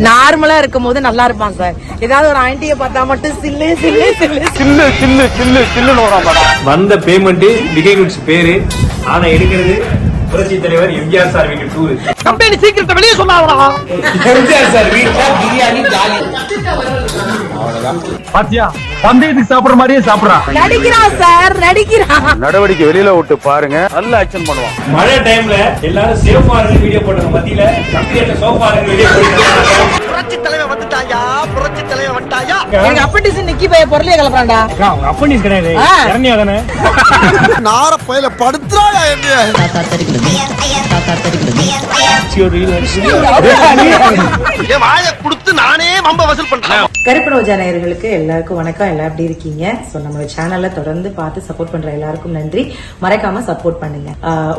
நார்மலா இருக்கும் போது நல்லா இருப்பான் சார். ஏதாவது ஒரு ஆண்டியை பார்த்தா மட்டும் சில்லு சில்லு சில்லு சில்லு சில்லு சில்லு சில்லுன்னு வந்த பேமெண்ட் விஜய் குட்ஸ் பேரு. ஆனா எடுக்கிறது புரட்சி தலைவர் எம்ஜிஆர் சார் வீட்டு டூர். கம்பெனி சீக்கிரத்தை வெளியே சொன்னாங்களா? எம்ஜிஆர் சார் வீட்டுல பிரியாணி ஜாலி. பாத்தியா பந்தயத்துக்கு சாப்பிடுற மாதிரியே சாப்பிடுறான். நடிக்கிறான் சார், நடிக்கிறான். நடவடிக்கை வெளியில விட்டு பாருங்க, நல்ல ஆக்சன் பண்ணுவான். மழை டைம்ல எல்லாரும் சேஃபா இருக்கு வீடியோ போட்டாங்க. மத்தியில கம்ப்ளீட்டா சோஃபா இருக்கு வீடியோ போட்டாங்க. புரட்சி தலைவர் வந்துட்டாயா, புரட்சி தலைவர் வந்துட்டாயா. எங்க அப்பட்டிஸ் நிக்கி போய் பொருளே கலப்பறான்டா. அப்பனிஸ் கிடையாது, இரணியா தானே. நார பையில படுத்துறாயா என்ன? என் வாயை கொடுத்து நானே வம்ப வசூல் பண்றேன். கருப்பு ரோஜா நேயர்களுக்கு எல்லாருக்கும் வணக்கம். எல்லாம் எப்படி இருக்கீங்க? சோ நம்ம சேனல்ல தொடர்ந்து பார்த்து சப்போர்ட் பண்ற எல்லாருக்கும் நன்றி. மறக்காம சப்போர்ட் பண்ணுங்க.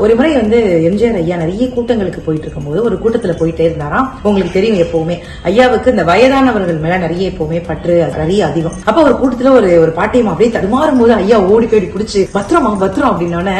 ஒரு முறை வந்து எம்ஜிஆர் ஐயா நிறைய கூட்டங்களுக்கு போயிட்டு இருக்கும்போது ஒரு கூட்டத்துல போயிட்டே இருந்தாராம். உங்களுக்கு தெரியும், எப்பவுமே ஐயாவுக்கு இந்த வயதானவர்கள் மேல நிறைய எப்பவுமே பற்று நிறைய அதிகம். அப்ப ஒரு கூட்டத்துல ஒரு பாட்டியம் அப்படியே தடுமாறும் போது ஐயா ஓடி போய் பிடிச்சு பத்திரமா பத்திரம் அப்படின்னோடனே,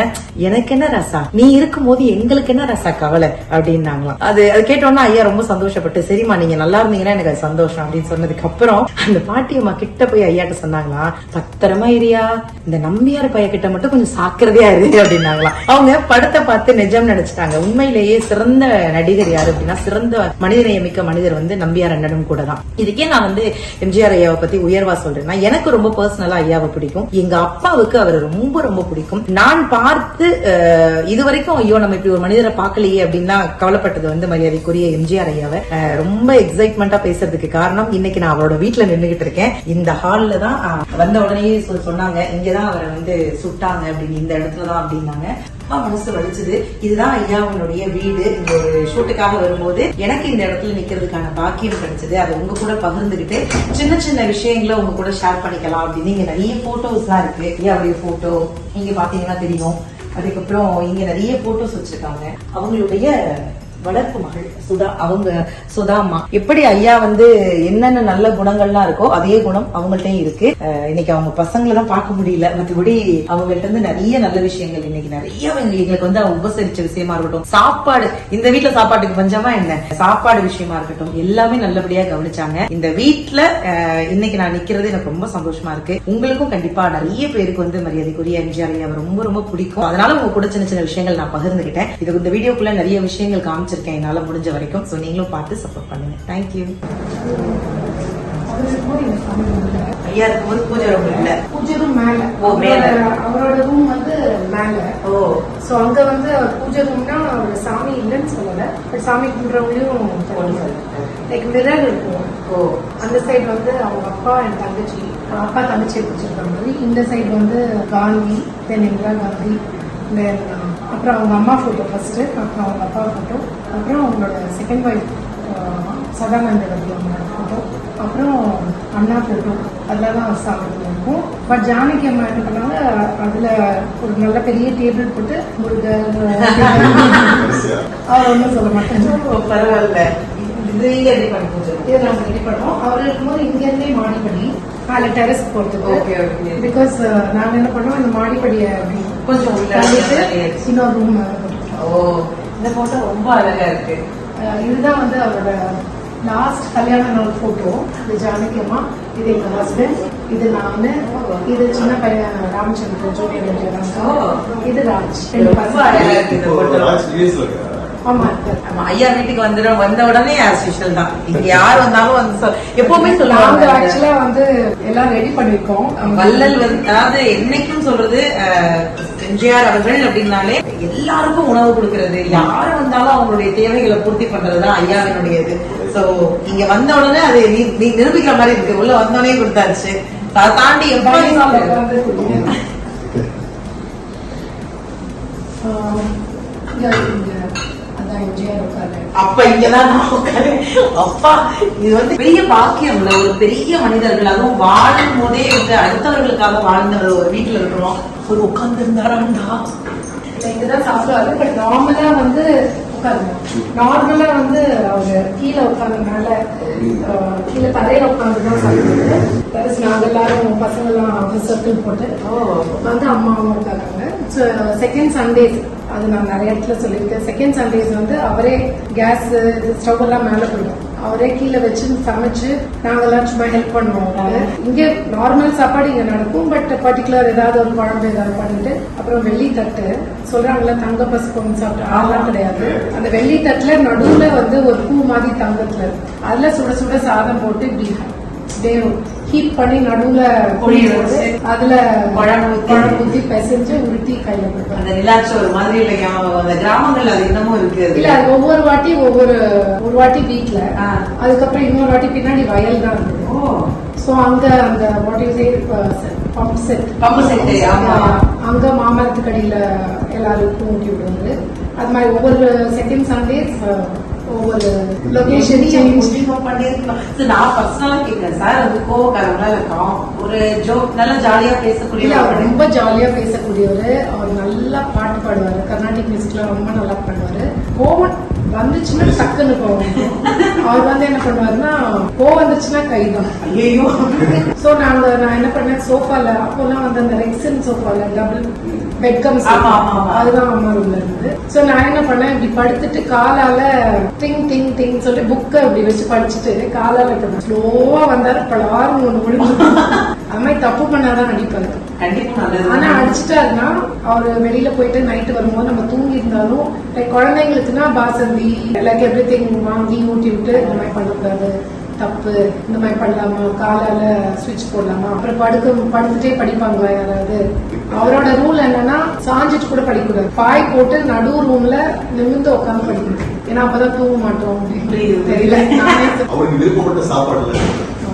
எனக்கு என்ன ரசா, நீ இருக்கும் போது எங்களுக்கு என்ன ரசா கவலை அப்படின்னாங்களாம். அது கேட்டோன்னா ஐயா ரொம்ப சந்தோஷப்பட்டு, சரிம்மா நீங்க நல்லா இருந்தீங்கன்னா எனக்கு அது சந்தோஷம் அப்படின்னு சொன்னதுக்கு அப்புறம் அந்த பாட்டியம்மா கிட்ட போய் ஐயாட்ட சொன்னாங்களா, பத்திரமா இரியா, இந்த நம்பியார் பைய கிட்ட மட்டும் கொஞ்சம் சாக்கிரதையா இரு அப்படின்னாங்களாம். அவங்க படத்தை பார்த்து நிஜம் நினைச்சிட்டாங்க. உண்மையிலேயே சிறந்த நடிகர் யாரு அப்படின்னா, சிறந்த மனிதநேயமிக்க மனிதர் வந்து நம்பியார் அண்ணனும் கூட தான். இதுக்கே நான் வந்து எம்ஜிஆர் ஐயாவை பத்தி உயர்வா சொல்றேன். எனக்கு ரொம்ப பர்சனலா ஐயாவை பிடிக்கும். எங்க அப்பாவுக்கு அவர் ரொம்ப ரொம்ப பிடிக்கும். நான் பார்த்து இதுவரைக்கும் ஐயோ நம்ம இப்படி ஒரு மனிதரை பார்க்கலையே அப்படின்னா கவலைப்பட்டது வந்து மரியாதைக்குரிய எம்ஜிஆர் ஐயாவை. ரொம்ப எக்ஸைட்மெண்டா பேசுறதுக்கு காரணம், இன்னைக்கு நான் அவரோட வீட்டுல நின்றுகிட்டு இருக்கேன். இந்த ஹால்ல தான் வந்த உடனே சொன்னாங்க, இங்கதான் அவரை வந்து சுட்டாங்க அப்படின்னு, இந்த இடத்துலதான் அப்படின்னாங்க. மனசு வலிச்சது. இதுதான் ஐயாவினுடைய வீடு. இந்த ஒரு ஷூட்டுக்காக வரும்போது எனக்கு இந்த இடத்துல நிக்கிறதுக்கான பாக்கியம் கிடைச்சது. அதை உங்க கூட பகிர்ந்துகிட்டு சின்ன சின்ன விஷயங்களை உங்க கூட ஷேர் பண்ணிக்கலாம் அப்படின்னு. இங்க நிறைய போட்டோஸ் எல்லாம் இருக்கு. ஐயாவுடைய போட்டோ இங்க பாத்தீங்கன்னா தெரியும். அதுக்கப்புறம் இங்க நிறைய போட்டோஸ் வச்சிருக்காங்க. அவங்களுடைய வளர்ப்பு மகள் சுதா, அவங்க சுதாமா. எப்படி ஐயா வந்து என்னென்ன நல்ல குணங்கள்லாம் இருக்கோ அதே குணம் அவங்கள்ட்டையும் இருக்கு. இன்னைக்கு அவங்க பசங்களை தான் பார்க்க முடியல, மற்றபடி அவங்கள்ட்ட இருந்து நிறைய நல்ல விஷயங்கள் இன்னைக்கு நிறைய எங்களுக்கு வந்து அவங்க உபசரிச்ச விஷயமா இருக்கட்டும், சாப்பாடு, இந்த வீட்டுல சாப்பாட்டுக்கு பஞ்சமா என்ன, சாப்பாடு விஷயமா இருக்கட்டும், எல்லாமே நல்லபடியா கவனிச்சாங்க. இந்த வீட்டுல இன்னைக்கு நான் நிக்கிறது எனக்கு ரொம்ப சந்தோஷமா இருக்கு. உங்களுக்கும் கண்டிப்பா நிறைய பேருக்கு வந்து மரியாதைக்குரிய எம்ஜிஆர் ஐயா ரொம்ப ரொம்ப பிடிக்கும். அதனால உங்க கூட சின்ன சின்ன விஷயங்கள் நான் பகிர்ந்துகிட்டேன். இது இந்த வீடியோக்குள்ள நிறைய விஷயங்கள் காமிச்சு என்னால முடிஞ்ச வரைக்கும். சோ நீங்களும் பார்த்து சப்போர்ட் பண்ணுங்க. தேங்க்யூ. ஐயா இருக்கும்போது பூஜை ரூம் இல்ல, பூஜை ரூம் மேல. ஓ, மேல. அவரோட ரூம் வந்து மேல. ஓ, சோ அங்க வந்து பூஜை ரூம்னா அவரோட சாமி இல்லைன்னு சொல்லல, பட் சாமி கும்பிடுறவங்களையும் லைக் மிரர் இருக்கும். ஓ, அந்த சைடு வந்து அவங்க அப்பா என் தங்கச்சி, அப்பா தங்கச்சி வச்சிருக்கிற மாதிரி. இந்த சைடு வந்து காந்தி, தென் இந்திரா காந்தி, தென் அப்புறம் அவங்க அம்மா போட்டோ ஃபர்ஸ்ட், அப்புறம் அவங்க அப்பா போட்டோ, அப்புறம் அவங்களோட செகண்ட் ஒய்ஃப் சதானந்த ரவி அவங்களோட போட்டோ, அப்புறம் அண்ணா போட்டோ, அதெல்லாம் சாப்பிட்டு இருக்கும். பட் ஜானகி அம்மா என்ன பண்ணாங்க, அதுல ஒரு நல்ல பெரிய டேபிள் போட்டு முருகர் அவர் ஒன்றும் சொல்ல மாட்டேன். பரவாயில்ல. இதை நாங்க ரெடி பண்ணோம். அவர் இருக்கும்போது இங்க இருந்தே மாடிப்படி மேல டெரஸ் போறதுக்கு. பிகாஸ் நாங்க என்ன பண்ணோம், இந்த மாடிப்படியை கொஞ்சம் இன்னொரு ரூம். ஓ, இந்த போட்டோ ரொம்ப அழகா இருக்கு. இதுதான் வந்து அவரோட லாஸ்ட் கல்யாண நாள் போட்டோ. இது ஜானகி அம்மா, இது எங்க ஹஸ்பண்ட், இது நானு, இது சின்ன பையன் ராமச்சந்திரன் ஜூனியர், இது ராஜ். ரொம்ப அழகா இருக்கு இந்த போட்டோ. ஆமா, ஐயா வீட்டுக்கு வந்த உடனே ஆஸ்யூஷுவல் தான். இங்க யார் வந்தாலும் வந்து எப்பவுமே சொல்லுவாங்க, ஆக்சுவலா வந்து எல்லாம் ரெடி பண்ணிருக்கோம். வள்ளல் வந்து, அதாவது என்னைக்கும் சொல்றது, எம்ஜிஆர் அவர்கள் அப்படின்னாலே எல்லாருக்கும் உணவு கொடுக்கறது, யாரு வந்தாலும் அவங்களுடைய தேவைகளை பூர்த்தி பண்றதுதான் ஐயாவினுடையது. சோ இங்க வந்த உடனே அது நீ நிரூபிக்கிற மாதிரி இருக்கு. உள்ள வந்தோடனே கொடுத்தாச்சு. அதை தாண்டி அப்ப இங்கதான் நான் உட்காரு. அப்பா, இது வந்து பெரிய பாக்கியம் இல்ல, ஒரு பெரிய மனிதர்கள், அதுவும் வாழும் போதே வந்து அடுத்தவர்களுக்காக வாழ்ந்த ஒரு வீட்டுல இருக்கிறோம். ஒரு உட்கார்ந்து இருந்தாராண்டா, இங்கதான் சாப்பிடுவாரு. பட் நார்மலா வந்து நார்மலா வந்து அவங்க கீழே உட்கார்ந்ததுனால கீழே தரையில உட்காந்துதான் சாப்பிடுவாரு. நாங்க எல்லாரும் பசங்க எல்லாம் சர்க்கிள் போட்டு வந்து அம்மாவும் இருக்காங்க. செகண்ட் சண்டே அது நான் நிறைய இடத்துல சொல்லியிருக்கேன். செகண்ட் சண்டேஸ் வந்து அவரே கேஸ் ஸ்டவ் எல்லாம் மேல போயிடும், அவரே கீழே வச்சு சமைச்சு நாங்கெல்லாம் சும்மா ஹெல்ப் பண்ணுவோம். இங்க நார்மல் சாப்பாடு இங்க நடக்கும், பட் பர்டிகுலர் ஏதாவது ஒரு குழம்பு ஏதாவது பண்ணிட்டு அப்புறம் வெள்ளி தட்டு சொல்றாங்கல்ல, தங்க பசு பொண்ணு சாப்பிட்டு அதெல்லாம் கிடையாது. அந்த வெள்ளி தட்டுல நடுவுல வந்து ஒரு பூ மாதிரி தங்கத்துல இருக்கு, அதுல சுட சுட சாதம் போட்டு இப்படி ஹீட் பண்ணி நடுவுல பொழியிறது, அதுல குழம்பு ஊத்தி பிசைஞ்சு உருட்டி கையில கொடுப்பாங்க. அந்த ரிலாக்ஸ் ஒரு மாதிரி இல்லையா, அந்த கிராமங்கள் அது இன்னமும் இருக்கு. இல்ல அது ஒவ்வொரு வாட்டி ஒரு வாட்டி வீட்ல, அதுக்கப்புறம் இன்னொரு வாட்டி பின்னாடி வயல் தான் இருந்தது. சோ அங்க அந்த வாட் இஸ் பம்ப் செட் அங்க மாமரத்துக்கு அடியில எல்லாருக்கும் ஊட்டி விடுவாரு. அது மாதிரி ஒவ்வொரு செகண்ட் சண்டேஸ் ஒவ்வொரு லொகேஷன் பண்ணிருக்கோம். நான் பர்சனலா கேட்கிறேன் சார், அது கோவக்காரங்களா இருக்கான், ஒரு ஜோக் நல்லா ஜாலியா பேசக்கூடிய, அவர் ரொம்ப ஜாலியா பேசக்கூடியவரு. அவர் நல்லா பாட்டு பாடுவாரு, கர்நாடிக் மியூசிக்ல ரொம்ப நல்லா பாடுவாரு. கோவம் வந்துச்சுன்னா டக்குன்னு கோவம். அவர் வந்து என்ன பண்ணுவாருன்னா, கோவம் வந்துச்சுன்னா கைதான். ஐயோ சோ நான் என்ன பண்ணேன், சோஃபால அப்போல்லாம் வந்து அந்த ரெக்ஸன் சோஃபால டபுள் பெட் கம்ஸ் அதுதான் அம்மா ரூம்ல இருந்தது. சோ நான் என்ன பண்ணேன், இப்படி படுத்துட்டு காலால டிங் டிங் டிங் சொல்லி புக்கை இப்படி வச்சு படிச்சுட்டு காலால ஸ்லோவா வந்தாரு, பலாரும் ஒண்ணு முடிஞ்சு. அது மாதிரி தப்பு பண்ணாதான் அடிப்பாரு. ஆனா அடிச்சுட்டாருன்னா அவரு வெளியில போயிட்டு நைட்டு வரும்போது நம்ம தூங்கி இருந்தாலும் லைக் குழந்தைங்களுக்குன்னா பாசந்தி லைக் எவ்ரி திங் வாங்கி ஊட்டி விட்டு இந்த மாதிரி பண்ணக்கூடாது, தப்பு, இந்த மாதிரி பண்ணலாமா, காலால சுவிட்ச் போடலாமா, அப்புறம் படுத்துட்டே படிப்பாங்களா யாராவது. அவரோட ரூல் என்னன்னா சாஞ்சிட்டு கூட படிக்கூடாது, பாய் போட்டு நடு ரூம்ல நிமிர்ந்து உட்காந்து படிக்கணும், ஏன்னா அப்பதான் தூங்க மாட்டோம் அப்படின்னு தெரியல. அவருக்கு விருப்பப்பட்ட சாப்பாடு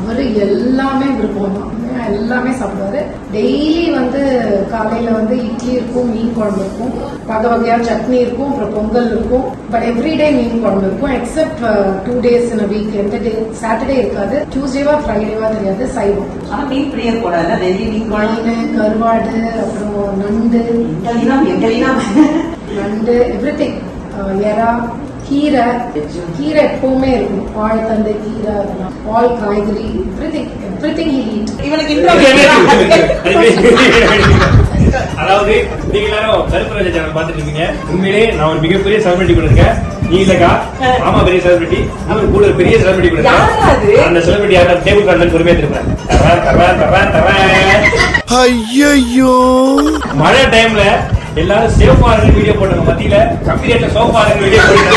அவரு எல்லாமே விருப்பம் தான், எல்லாமே சாப்பிடுவாரு. டெய்லி வந்து காலையில வந்து இட்லி இருக்கும், மீன் குழம்பு இருக்கும், வகை வகையா சட்னி இருக்கும், அப்புறம் பொங்கல் இருக்கும். பட் எவ்ரிடே மீன் குழம்பு இருக்கும், accept 2 days in a week. எந்த டே சாட்டர்டே இருக்காது, டியூஸ்டேவா ஃப்ரைடேவா தெரியாது, சைவம். ஆனா மீன் பிரியர் போடாது, டெய்லி மீன் மீன், கருவாடு, அப்புறம் நண்டு, எவ்ரிதிங், எறா, கீரை எப்பவுமே இருக்கும், வாழைத்தண்டை கீரை, அதெல்லாம் ஆல் காய்கறி, எவ்ரிதிங் he eat. இவனுக்கு அதாவது நீங்க எல்லாரும் கருப்பு ராஜா சேனல் பாத்துட்டு இருக்கீங்க. உண்மையிலே நான் ஒரு மிகப்பெரிய செலிபிரிட்டி கூட இருக்கேன். நீ இல்லக்கா, மாமா பெரிய செலிபிரிட்டி, நான் கூட ஒரு பெரிய செலிபிரிட்டி கூட இருக்கேன். அந்த செலிபிரிட்டி யாரா டேபிள் கார்டுல பொறுமையா திருப்பேன். ஐயோ மழை டைம்ல எல்லாரும் சேஃபா இருக்கு வீடியோ போட்டாங்க, மத்தியில கம்மி ரேட்ல சோஃபா இருக்கு வீடியோ போட்டாங்க.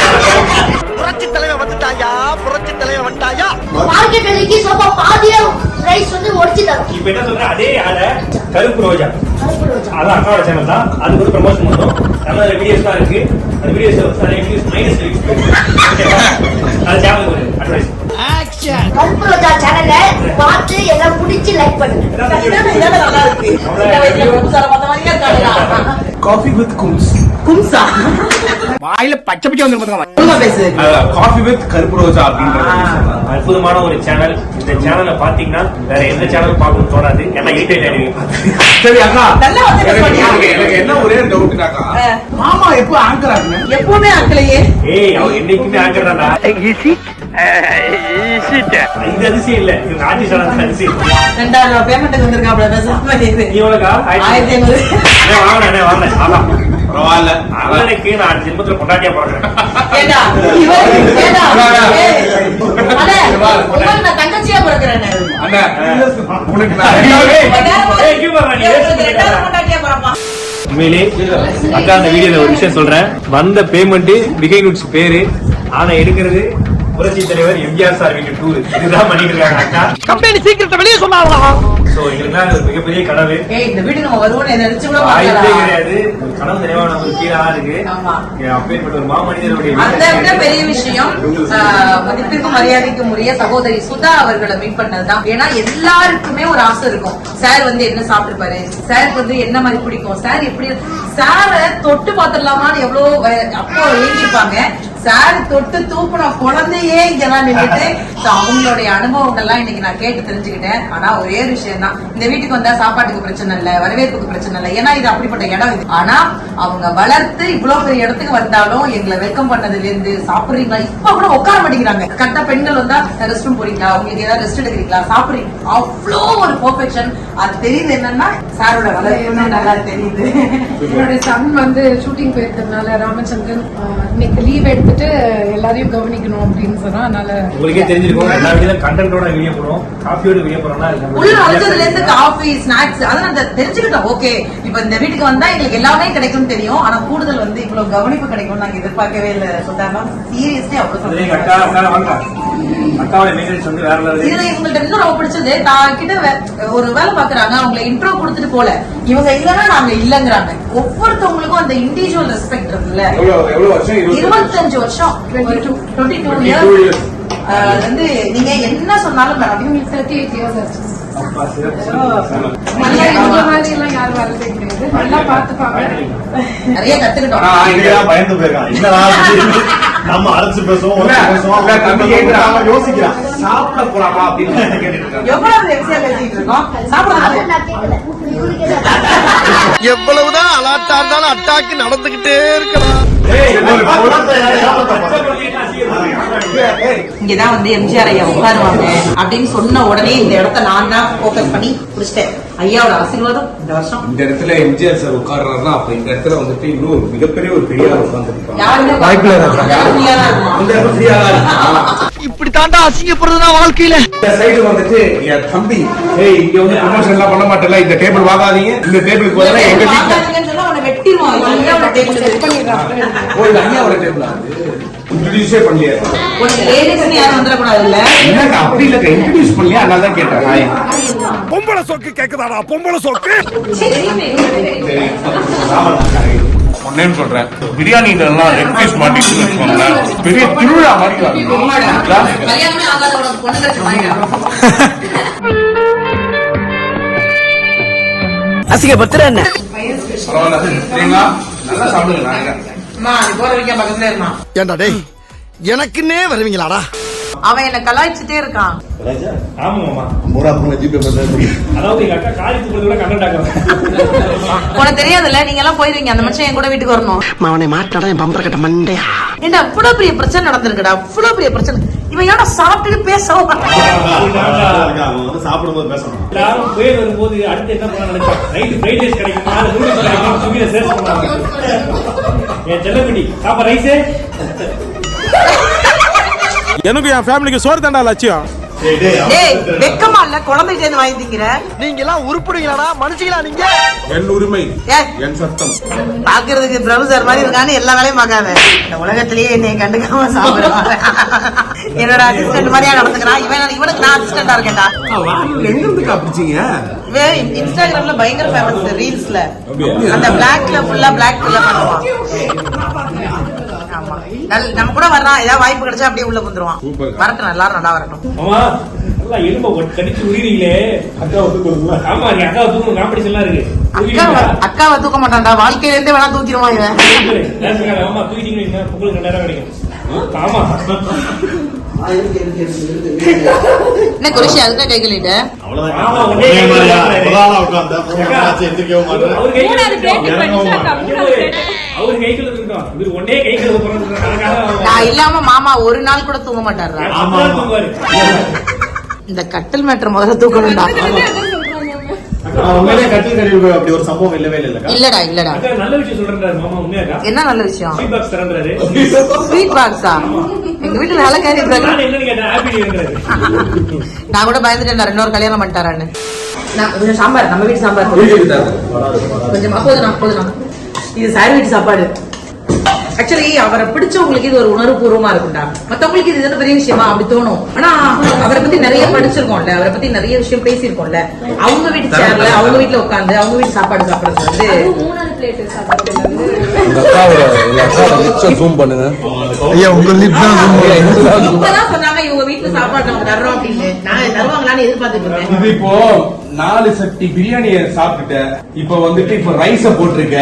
புரட்சி தலைவன் வந்துட்டாயா, புரட்சி தலைவன் வந்துட்டாயா. மார்க்கெட் விலைக்கு சோஃபா பாதியா பிரைஸ் வந்து ஒடிச்சிட்டாங்க. இப்போ என்ன சொல்ற, அதே ஆள கருப்பு ரோஜா, அதான் அக்காவோட சேனல் தான், அதுக்கு ஒரு ப்ரமோஷன் பண்ணோம். நல்ல வீடியோஸ் தான் இருக்கு, அந்த வீடியோஸ் நிறைய வீடியோஸ் மைனஸ் இருக்கு, அது சேனல் ஒரு அட்வைஸ். கருப்பு ரோஜா சேனலை பார்த்து எல்லாம் பிடிச்சி லைக் பண்ணுங்க. காஃபி வித் கும்சா வாயில பச்சை பச்சை வந்து பேசு. காஃபி வித் கருப்பு ரோஜா அப்படின்ற அற்புதமான ஒரு சேனல். இந்த சேனலை பாத்தீங்கன்னா வேற எந்த சேனலும் பார்க்கணும் தோணாது, ஏன்னா இரிட்டேட் ஆயிடுவீங்க. சரி அக்கா, நல்லா வந்து எனக்கு என்ன ஒரே டவுட்னாக்கா, மாமா எப்போ ஆங்கர் ஆகுங்க? எப்பவுமே ஆக்கலையே. ஏய் அவன் என்னைக்குமே ஆங்கர் தான்டா. இது அதிசயம் இல்ல, இது ராஜி சேனல் அதிசயம். 2000 ரூபாய் பேமெண்ட் வந்திருக்காப்ல, பேசாம இரு. நீ எவ்வளவுக்கா? 1500. வாங்கினேன் அதான் பரவாயில்ல. அவனுக்கு நான் ஜென்மத்துல பொண்டாட்டியா போறேன். கேட்டா இவருக்கு கேட்டா ஏய் அண்ணே உங்களுக்கு நான் தங்கச்சியா பிறக்கறேன் அண்ணா உனக்கு நான் ஏய் கியூ பாரு நீ ரெண்டாவது பொண்டாட்டியா பிறப்பா. உண்மையிலே அக்கா அந்த வீடியோல ஒரு விஷயம் சொல்றேன், வந்த பேமெண்ட் விகை நூட்ஸ் பேரு, ஆனா எடுக்கிறது புரட்சி தலைவர் எம்ஜிஆர் சார் வீட்டு டூர். இதுதான் பண்ணிட்டு இருக்காங்க அக்கா. கம்பெனி சீக்கிரத்தை வெளியே சொன்னாங்களா? சோ எங்களுக்குலாம் ஒரு மிகப்பெரிய கனவு. ஏய் இந்த வீடு நம்ம வருவோம்னு நினைச்சு கூட வாய்ப்பே பார்க்கல. கிடையாது. ஒரு கனவு நிறைவான ஒரு கீழா இருக்கு. ஆமா. அப்பேற்பட்ட ஒரு மாமனிதருடைய அதை விட பெரிய விஷயம் மதிப்பிற்கும் மரியாதைக்கும் உரிய சகோதரி சுதா அவர்களை மீட் பண்ணதுதான். ஏன்னா எல்லாருக்குமே ஒரு ஆசை இருக்கும், சார் வந்து என்ன சாப்பிட்டுருப்பாரு, சாருக்கு வந்து என்ன மாதிரி பிடிக்கும், சார் எப்படி சாரை தொட்டு பாத்துடலாமான்னு எவ்வளவு அப்போ எழுதிருப்பாங்க. சார் தொட்டு தூக்குன குழந்தையே இங்கதான் நின்றுட்டு அவங்களுடைய அனுபவங்கள்லாம் இன்னைக்கு நான் கேட்டு தெரிஞ்சுக்கிட்டேன். ஆனா ஒரே விஷயம் தான், இந்த வீட்டுக்கு வந்தா சாப்பாட்டுக்கு பிரச்சனை இல்ல, வரவேற்புக்கு பிரச்சனை இல்ல, ஏன்னா இது அப்படிப்பட்ட இடம் இது. ஆனா அவங்க வளர்த்து இவ்வளவு பெரிய இடத்துக்கு வந்தாலும் எங்களை வெல்கம் பண்ணதுல இருந்து சாப்பிடுறீங்களா இப்ப கூட உட்கார மாட்டேங்கிறாங்க. கரெக்டா பெண்கள் வந்தா ரெஸ்ட் ரூம் போறீங்களா, உங்களுக்கு ஏதாவது ரெஸ்ட் எடுக்கிறீங்களா, சாப்பிடுறீங்க, அவ்வளோ ஒரு பெர்ஃபெக்ஷன். அது தெரியுது என்னன்னா சாரோட வளர்ப்பு நல்லா தெரியுது. என்னுடைய சன் வந்து ஷூட்டிங் போயிருக்கிறதுனால ராமச்சந்திரன் இன்னைக்கு லீவ் எடுத்துட்டு எல்லாரையும் கவனிக்கணும் அப்படின்னு சொன்னா, அதனால உங்களுக்கே தெரிஞ்சிருக்கும் எல்லா வீடியோ கண்டென்ட்டோட வீடியோ போடுறோம், காஃபியோட வீடியோ போடுறோம்னா உள்ள அழைச்சதுல இருந்து காஃபி ஸ்நாக்ஸ் அதெல்லாம் தெரிஞ்சுக்கிட்டோம். ஓகே இப்ப இந்த வீட்டுக்கு வந்தா எங்களுக்கு எல்லாமே கிடைக்கும் தெரியும், ஆனா கூடுதல் வந்து இவ்வளவு கவனிப்பு கிடைக்கும் நாங்க எதிர்பார்க்கவே இல்லை. சொன்னாங்க சீரியஸ்லி அவ்வளவு அக்கா வாங்க. அக்காவோட மெசேஜ் வந்து வேற லெவல். இதுல இவங்கள்ட்ட இன்னும் ரொம்ப பிடிச்சது, நான் கிட்ட ஒரு வேலை பாக்குறாங்க, அவங்களை இன்ட்ரோ கொடுத்துட்டு போல இவங்க இல்லன்னா நாங்க இல்லங்கிறாங்க. ஒவ்வொருத்தவங்களுக்கும் அந்த இண்டிவிஜுவல் ரெஸ்பெக்ட் இருக்குல்ல. எவ்வளவு வருஷம்? 25 வருஷம் 22 இயர்ஸ் வந்து நீங்க என்ன சொன்னாலும் மேடம் 38 years ஆச்சு. அப்பா சிறப்பு. நல்லா இந்த மாதிரி எல்லாம் யாரும் வரதே கிடையாது, நல்லா பாத்துப்பாங்க. நிறைய கத்துக்கிட்டோம். இங்கதான் பயந்து போயிருக்கான். என்னடா நம்ம அரைச்சு பேசுவோம், தம்பி கேட்கிறான், யோசிக்கிறான். சாப்பிட போலாமா அப்படின்னு கேட்டுட்டு இருக்காங்க. எவ்வளவு விஷயம் பேசிட்டு இருக்கோம், சாப்பிடுறது நான் கேட்கல இவருக்கு எவ்வளவுதான் அலாட்டா இருந்தாலும் அட்டாக்கு நடந்துகிட்டே இருக்கலாம். இங்கதான் வந்து எம்ஜிஆர் ஐயா உட்காருவாங்க அப்படின்னு சொன்ன உடனே இந்த இடத்த நான் தான் போக்கஸ் பண்ணி புடிச்சிட்டேன். ஐயாவோட ஆசீர்வாதம் இந்த வருஷம் இந்த இடத்துல எம்ஜிஆர் சார் உட்கார்றாருன்னா அப்ப இந்த இடத்துல வந்துட்டு இன்னும் மிகப்பெரிய ஒரு பெரியார் உட்கார்ந்துருப்பாங்க. யாருமே வாய்ப்புல அந்த இடம் free-ஆ தான் இருக்கும். இந்த இடத்துல ஃப்ரீயா தான் இருக்கு. இப்படி தாண்டா அசிங்கப்படுறதுனா வாழ்க்கையில. இந்த சைடு வந்துட்டு என் தம்பி, ஏய் இங்க வந்து ப்ரமோஷன் எல்லாம் பண்ண மாட்டேல, இந்த டேபிள் வாங்காதீங்க, இந்த டேபிளுக்கு பதிலா எங்க வீட்டுல வாங்காதீங்கன்னு சொன்னா அவனை வெட்டிடுவான். ஐயாவோட டேபிள் செட் பண்ணிடுறான். ஓ இது ஐயாவோட டேபிளா? இன்ட்ரோடியூஸே பண்ணலையா? உனக்கு லேடிஸ்னு யாரும் வந்துடக்கூடாது இல்ல. என்னங்க அப்படி இல்ல, இன்ட்ரோடியூஸ் பண்ணலையா? அதனால தான் கேட்டேன். ஹாய். பொம்பளை சொக்கு கேக்குதாடா, பொம்பளை சொக்கு. ஒன்னேன்னு சொல்றேன், பிரியாணில எல்லாம் லெக் பீஸ் மாட்டிக்கிட்டு வச்சுக்கோங்களேன், பெரிய திருவிழா மாதிரி இருக்கும். கல்யாணமே ஆகாத உனக்கு பொண்ணு கிடைச்சு வாங்கிடலாம். அசிங்கப்படுத்துற என்ன? பரவாயில்ல சரிங்களா, நல்லா சாப்பிடுங்க. நாங்க அம்மா நீ போற வைக்க பக்கத்துல இருந்தான். ஏண்டா டேய், எனக்குன்னே வருவீங்களாடா? அவன் என்ன கலாய்ச்சிட்டே இருக்கான். ஆமா மாமா. ஜிபே பண்றது. அதாவது எங்க அக்கா காலி தூக்குறது கூட கண்டென்ட் ஆக்குறாங்க. உனக்கு தெரியாதுல்ல, நீங்க எல்லாம் போயிருவீங்க, அந்த மனுஷன் என் கூட வீட்டுக்கு வரணும். அவனை மாட்டாடா என் பம்பர கட்ட மண்டையா. ஏண்டா அவ்வளவு பெரிய பிரச்சனை நடந்திருக்குடா, அவ்வளவு பெரிய பிரச்சனை. இவன் ஏன்னா சாப்பிட்டுட்டு பேசவும் சாப்பிடும்போது பேசணும். எல்லாரும் புயல் வரும்போது அடுத்து என்ன பண்ண நினைச்சா நைட்டு ஃப்ரைட் ரைஸ் கிடைக்குமா, நூடுல்ஸ் கிடைக்குமா, சுவில சேர்ச் பண்ணுவாங்க. என் செல்லக்குட்டி சாப்பா ரைஸே. எனக்கு என் ஃபேமிலிக்கு சோறு தாண்டா லட்சியம். டேய் வெக்கமா இல்ல, குழந்தைகிட்ட இருந்து வாங்கிட்டீங்கற. நீங்க எல்லாம் உருப்படுவீங்களாடா மனுஷங்களா நீங்க? என் உரிமை ஏய் என் சத்தம். பாக்குறதுக்கு பிரவுசர் மாதிரி இருக்கான்னு எல்லா வேலையும் பார்க்காத. இந்த உலகத்திலேயே என்னை கண்டுக்காம சாப்பிடுவாங்க. என்னோட அசிஸ்டன்ட் மாதிரியா நடந்துக்கிறான் இவன். இவனுக்கு நான் அசிஸ்டண்டா இருக்கேன்டா. எங்க இருந்து காப்பிச்சீங்க? இன்ஸ்டாகிராம்ல பயங்கர ஃபேமஸ் ரீல்ஸ்ல. அந்த பிளாக்ல ஃபுல்லா பிளாக் பண்ணுவான். ஆமா நம்ம கூட வர்றான், ஏதாவது வாய்ப்பு கிடைச்சா அப்படியே உள்ள வந்துருவான். வரட்டும், எல்லாரும் நல்லா வரட்டும். மாமா நல்லா எலும்ப கடிச்சு உரிறீங்களே. அக்காவை தூக்குறீங்களா? ஆமா நீ அக்காவை தூக்குற காம்படிஷன் எல்லாம் இருக்கு. அக்காவை தூக்க மாட்டான்டா, வாழ்க்கையில இருந்தே வேணா தூக்கிடுவான் இவன். ஆமா தூக்கிட்டீங்கன்னா உங்களுக்கு 2000 கிடைக்கும். ஆமா என்ன குறைச்சி அதுதான் கை கழிட்ட. அவரு கைக்குள்ள இருக்கட்டும், இவரு ஒன்னே கைக்குள்ள போறது. நான் இல்லாம மாமா ஒரு நாள் கூட தூங்க மாட்டாரு. இந்த கட்டில் மேட்டர் முதல்ல தூக்கணும்டா. கட்டில் கழிவு அப்படி ஒரு சம்பவம் இல்லவே இல்லை. இல்லடா இல்லடா, நல்ல விஷயம் சொல்றாரு மாமா. உண்மையா என்ன நல்ல விஷயம்? ஸ்வீட் பாக்ஸ் தரன்றாரு. ஸ்வீட் பாக்ஸா? எங்க வீட்டுல வேலை காரி இருக்காரு. நான் என்னன்னு கேட்டேன், ஹாப்பி நியூ. நான் கூட பயந்துட்டேன் ரெண்டு கல்யாணம் பண்ணிட்டாரான்னு. கொஞ்சம் சாம்பார், நம்ம வீட்டு சாம்பார் கொஞ்சம் போதும். இது சாரி வீட்டு சாப்பாடு. ஆக்சுவலி அவரை பிடிச்சவங்களுக்கு இது ஒரு உணர்வு பூர்வமா இருக்கும்டா. மத்தவங்களுக்கு இது என்ன பெரிய விஷயமா அப்படி தோணும். ஆனா அவரை பத்தி நிறைய படிச்சிருக்கோம்ல, அவரை பத்தி நிறைய விஷயம் பேசியிருக்கோம்ல. அவங்க வீட்டு சேர்ல அவங்க வீட்டுல உட்காந்து அவங்க வீட்டு சாப்பாடு சாப்பிடுறது வந்து ஜூம் பண்ணுங்க. ஐயா உங்க லிப் தான் இப்பதான் சொன்னாங்க இவங்க வீட்டுல வீட்டுல சாப்பாடு நம்ம தர்றோம் அப்படின்னு நான் தருவாங்களான்னு எதிர்பார்த்துட்டு இருக்கேன். இது இப்போ 4 சட்டி பிரியாணிய சாப்பிட்டுட்டேன். இப்ப வந்துட்டு இப்ப ரைஸ போட்டிருக்க.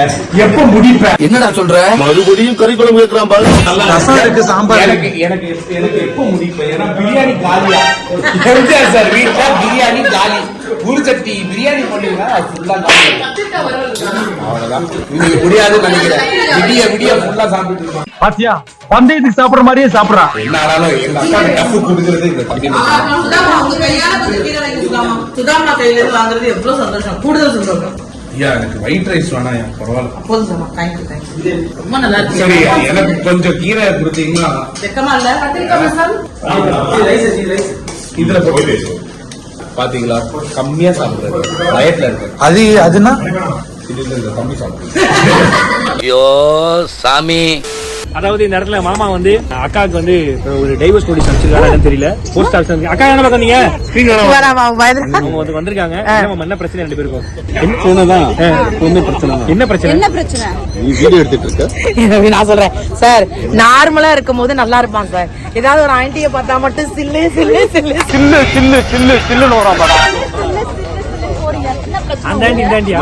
எப்ப முடிப்ப? என்னடா சொல்ற? மறுபடியும் கறி குழம்பு கேக்குறான் பாரு. ரசம் இருக்கு, சாம்பார் எனக்கு எனக்கு எனக்கு எப்ப முடிப்ப? ஏன்னா பிரியாணி காலியா தெரிஞ்சா சார் வீட்டுல பிரியாணி காலி. ஒரு சட்டி பிரியாணி பண்ணிருந்தா ஃபுல்லா காலி. அவ்வளவுதான். உங்களுக்கு முடியாதுன்னு நினைக்கிறேன். விடிய ஃபுல்லா சாப்பிட்டு இருக்கோம். பாத்தியா பந்தயத்துக்கு சாப்பிடுற மாதிரியே சாப்பிடுறான். என்ன ஆனாலும் எங்க அக்கா டப்பு கொடுக்கறது இந்த தம்பி சுதாமா உங்க கையால கொஞ்சம் கீரை வாங்கி சுதாமா. சுதாமா கையில இருந்து வாங்குறது எவ்வளவு சந்தோஷம், கூடுதல் சந்தோஷம். ஐயா எனக்கு ஒயிட் ரைஸ் வேணாம், எனக்கு பரவாயில்ல. போதும் சாமா, தேங்க்யூ. ரொம்ப நல்லா இருக்கு. சரி எனக்கு கொஞ்சம் கீரை கொடுத்தீங்கன்னா வெக்கமா இல்ல? கத்திரிக்காய் மசாலா இதுல போட்டு பாத்தீங்களா கம்மியா சாப்பிடுறது டயட்ல இருக்கு. அதுனா இதுல இந்த தம்பி சாப்பிடுறது. ஐயோ சாமி. அதாவது இந்த இடத்துல மாமா வந்து அக்காவுக்கு வந்து ஒரு டைவர்ஸ் நோட்டீஸ் அனுப்பிச்சிருக்காரு தெரியல. போஸ்ட் ஆஃபீஸ் அக்கா என்ன பாத்தீங்க ஸ்கிரீன் அவங்க வந்து வந்திருக்காங்க. என்ன பிரச்சனை ரெண்டு பேருக்கும்? என்ன பிரச்சனை? நீ வீடியோ எடுத்துட்டு இருக்க? நான் சொல்றேன் சார், நார்மலா இருக்கும் போது நல்லா இருப்பான் சார். ஏதாவது ஒரு ஆண்டிய பார்த்தா மட்டும் சில்லு அந்த ஆண்டி இந்த ஆண்டியா?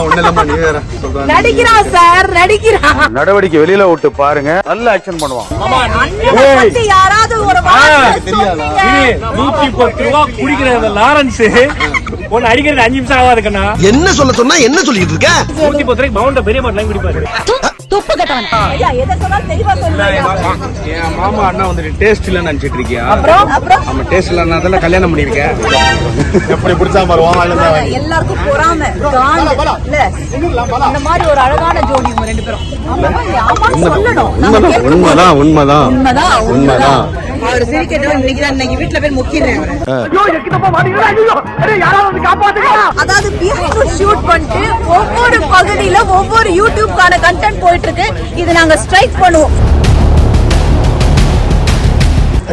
ஒண்ணு இல்லம்மா, நீ வேற சொல்றாங்க. நடிக்கிறான் சார், நடிக்கிறான். நடவடிக்கை வெளியில விட்டு பாருங்க, நல்ல ஆக்ஷன் பண்ணுவான். யாராவது ஒரு தெரியாதா? 110 ரூபா குடிக்கிற லாரன்ஸ் ஒன்னு அடிக்கிறது 5 நிமிஷம் ஆகாது கண்ணா. என்ன சொல்ல சொன்னா என்ன சொல்லிட்டு இருக்க? 110 ரூபாய்க்கு பவுண்ட பெரிய மாட்டலாம் குடிப்பாரு. துப்பு கட்டவன். ஐயா எதை சொன்னாலும் தெளிவா சொல்லுங்க. என் மாமா அண்ணா வந்துட்டு டேஸ்ட் இல்லன்னு நினைச்சிட்டு இருக்கியா? அப்புறம் நம்ம டேஸ்ட் இல்லன்னா அதெல்லாம் கல்யாணம் பண்ணிருக்கேன். எப்படி பிடிச்சா பாருவான். எல்லாருக்கும் பொறாம காண்டு இல்ல. இந்த மாதிரி ஒரு அழகான ஜோடி உங்க ரெண்டு பேரும். ஆமா சொல்லணும். உண்மைதான். அவர் சிரிக்கட்டும். இன்னைக்கு வீட்டுல போய் முக்கிடுறேன். அதாவது பிஹைண்ட் ஷூட் பண்ணிட்டு ஒவ்வொரு பகுதியில ஒவ்வொரு யூடியூப்கான கண்டென்ட் போயிட்டு இருக்கு. இது நாங்க ஸ்ட்ரைக் பண்ணுவோம்.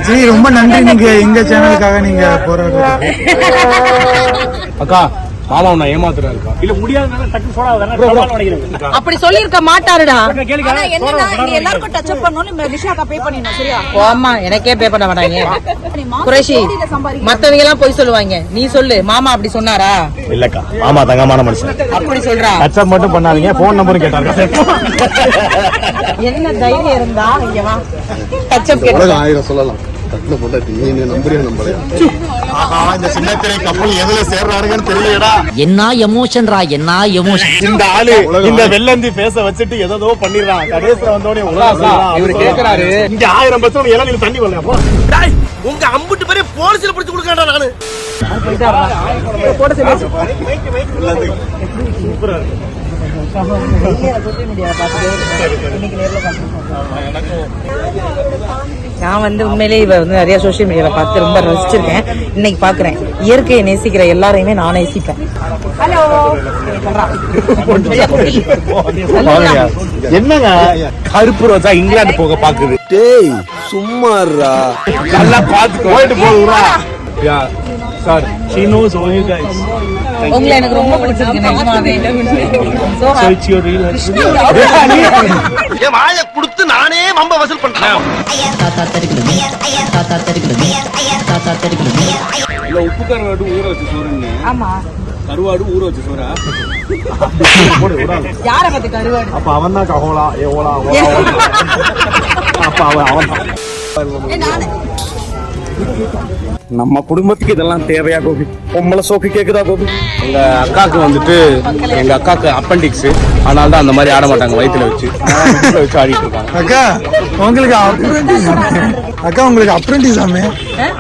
சரி, ரொம்ப நன்றி. நீங்க எங்க சேனலுக்காக நீங்க போராடுறது. அக்கா மாமா உன்னை ஏமாத்துறாருக்கா? இல்ல முடியாதுனால டக்கு சோடா வரேன். அப்படி சொல்லிருக்க மாட்டாருடா. கேளுங்க. ஆனா என்னன்னா நீங்க எல்லாருக்கும் டச் அப் பண்ணனும். விஷாக்கா பே பண்ணிடணும். சரியா? ஆமா, எனக்கே பே பண்ண மாட்டாங்க. குறைஷி மத்தவங்க எல்லாம் போய் சொல்லுவாங்க. நீ சொல்லு, மாமா அப்படி சொன்னாரா? இல்லக்கா, மாமா தங்கமான மனுஷன். அப்படி சொல்றா. டச் அப் மட்டும் பண்ணாதீங்க, போன் நம்பரும் கேட்டாங்க. என்ன தைரியம் இருந்தா இங்க வா. டச் அப் கேட்டா 1000 சொல்லலாம். தட்டுல போட்டாட்டி நீ நம்புறியா நம்பலையா? இந்த சின்ன திரை கப்பல் எதுல சேர்றாருன்னு தெரியலடா. என்ன எமோஷன்ரா, என்ன எமோஷன். இந்த ஆளு இந்த வெள்ளந்தி பேச வச்சுட்டு ஏதோ பண்ணிடுறான். கடைசில வந்தோடனே இவரு கேக்குறாரு, இங்க 1000 பச்சம் இளநீர் தண்ணி வரல. அப்போ உங்க அம்புட்டு பேரே போலீஸ்ல பிடிச்சு கொடுக்கறேன்டா நானு. சூப்பரா இருக்கு. நான் வந்து உண்மையிலேயே இவ வந்து நிறைய சோசியல் மீடியால பார்த்து ரொம்ப ரசிச்சிருக்கேன். இன்னைக்கு பாக்குறேன். இயற்கையை நேசிக்கிற எல்லாரையுமே நான் நேசிப்பேன். ஹலோ என்னங்க கருப்பு ரோஜா இங்கிலாந்து போக பாக்குது. டேய் சும்மாறா. நல்லா பாத்து போயிட்டு போகுறா. Sir she knows all you guys. உங்களை எனக்கு ரொம்ப பிடிச்சிருக்கு நிஜமாவே. So it's your real husband. என் வாயை கொடுத்து நானே மம்ப வசூல் பண்றேன். தாத்தா தெரிக்கிறது, தாத்தா தெரிக்கிறது, தாத்தா தெரிக்கிறது. இல்ல உப்பு கருவாடு ஊற வச்சு சோறுன்னு. ஆமா, கருவாடு ஊற வச்சு சோறா? யார பத்தி கருவாடு? அப்ப அவன் தான் கஹோலா ஏவோலா. அப்ப அவன் நம்ம குடும்பத்துக்கு இதெல்லாம் தேவையா கோபி? பொம்பளை சோக்கு கேக்குதா கோபி? எங்க அக்காக்கு வந்துட்டு எங்க அக்காக்கு அப்பண்டிக்ஸ், அதனால தான் அந்த மாதிரி ஆட மாட்டாங்க. வயிற்றுல வச்சு ஆடிட்டு இருக்காங்க. அக்கா உங்களுக்கு அப்ரெண்டிஸ். அக்கா உங்களுக்கு அப்ரெண்டிஸ் ஆமே.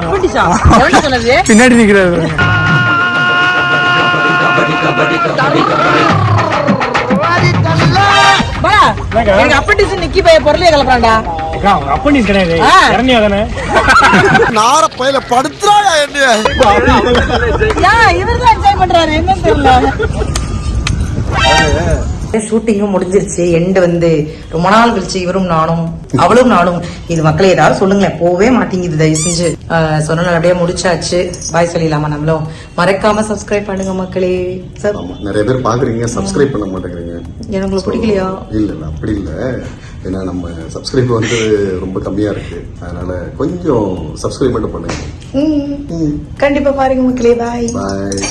அப்படிசா என்ன சொன்னது? பின்னாடி நிக்கிறாரு. பா, எனக்கு அப்பண்டிஸ் நிக்கி போய் பொருளைய கலப்பறான்டா. அப்பண்டிஸ் கிடையாது, இறங்கியா தானே. நார பையில படுத்துறாயா என்ன? யா இவர்தான் என்ஜாய் பண்றாரு. என்ன தெரியல. ஷூட்டிங்கும் முடிஞ்சிருச்சு. எண்டு வந்து ரொம்ப நாள் கழிச்சு இவரும் நானும் அவளும் நானும் இது மக்களே ஏதாவது சொல்லுங்களேன், போவே மாட்டேங்குது தயவு செஞ்சு. சொன்ன அப்படியே முடிச்சாச்சு. பாய் சொல்லிடலாமா நம்மளும்? மறக்காம சப்ஸ்கிரைப் பண்ணுங்க மக்களே. ஆமா, நிறைய பேர் பாக்குறீங்க, சப்ஸ்கிரைப் பண்ண மாட்டேங்கிறீங்க. எனக்கு உங்களுக்கு பிடிக்கலையா? இல்ல அப்படி இல்ல, ஏன்னா நம்ம சப்ஸ்கிரைப் வந்து ரொம்ப கம்மியா இருக்கு, அதனால கொஞ்சம் சப்ஸ்கிரைப் மட்டும் பண்ணுங்க. கண்டிப்பா பாருங்க மக்களே. பாய் பாய்.